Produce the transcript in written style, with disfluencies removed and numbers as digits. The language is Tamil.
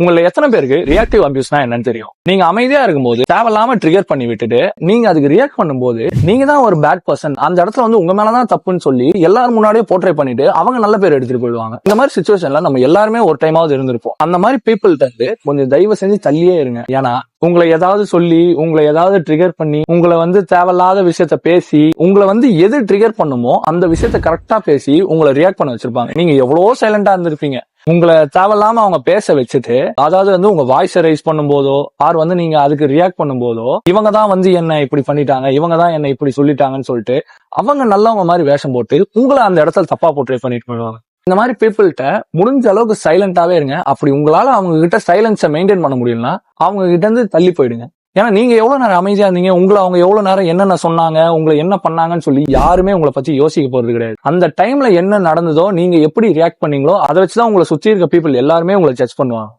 உங்களை எத்தனை பேருக்கு ரியாக்டிவ் அபியூஸ்னா என்னன்னு தெரியும்? நீங்க அமைதியா இருக்கும்போது தேவையில்லாம ட்ரிகர் பண்ணி விட்டுட்டு நீங்க அதுக்கு ரியாக்ட் பண்ணும்போது நீங்க தான் ஒரு பேட் பர்சன், அந்த இடத்துல வந்து உங்க மேலதான் தப்புன்னு சொல்லி எல்லாரும் முன்னாடியே போர்ட்ரே பண்ணிட்டு அவங்க நல்ல பேர் எடுத்துட்டு போயிடுவாங்க. இந்த மாதிரி சிச்சுவேஷன்ல நம்ம எல்லாருமே ஒரு டைமாவது இருந்திருப்போம். அந்த மாதிரி பீப்புள்கிட்ட இருந்து கொஞ்சம் தயவு செஞ்சு தள்ளியே இருங்க. ஏன்னா உங்களை ஏதாவது சொல்லி உங்களை ஏதாவது ட்ரிகர் பண்ணி உங்களை வந்து தேவையில்லாத விஷயத்த பேசி உங்களை வந்து எது ட்ரிகர் பண்ணுமோ அந்த விஷயத்த கரெக்டா பேசி உங்களை ரியாக்ட் பண்ண வச்சிருப்பாங்க. நீங்க எவ்வளவோ சைலண்டா இருந்திருப்பீங்க. உங்களை தேவையில்லாம அவங்க பேச வச்சுட்டு அதாவது வந்து உங்க வாய்ஸ் ரைஸ் பண்ணும் போதோ ஆர் வந்து நீங்க அதுக்கு ரியாக்ட் பண்ணும் போதோ இவங்க தான் வந்து என்ன இப்படி பண்ணிட்டாங்க, இவங்க தான் என்ன இப்படி சொல்லிட்டாங்கன்னு சொல்லிட்டு அவங்க நல்லவங்க மாதிரி வேஷம் போட்டு உங்களை அந்த இடத்துல தப்பா போர்ட்ரே பண்ணிட்டு போயிடுவாங்க. இந்த மாதிரி பீப்புள்கிட்ட முடிஞ்ச அளவுக்கு சைலண்டாவே இருங்க. அப்படி உங்களால அவங்க கிட்ட சைலன்ஸை மெயின்டைன் பண்ண முடியலன்னா அவங்க கிட்ட இருந்து தள்ளி போயிடுங்க. ஏன்னா நீங்க எவ்வளவு நேரம் அமைதியா இருந்தீங்க, உங்களை அவங்க எவ்வளவு நேரம் என்னென்ன சொன்னாங்க, உங்களை என்ன பண்ணாங்கன்னு சொல்லி யாருமே உங்களை பத்தி யோசிக்க போறது கிடையாது. அந்த டைம்ல என்ன நடந்ததோ நீங்க எப்படி ரியாக்ட் பண்ணீங்களோ அதை வச்சுதான் உங்களை சுத்தி இருக்க பீப்புள் எல்லாருமே உங்களை ஜட்ஜ் பண்ணுவாங்க.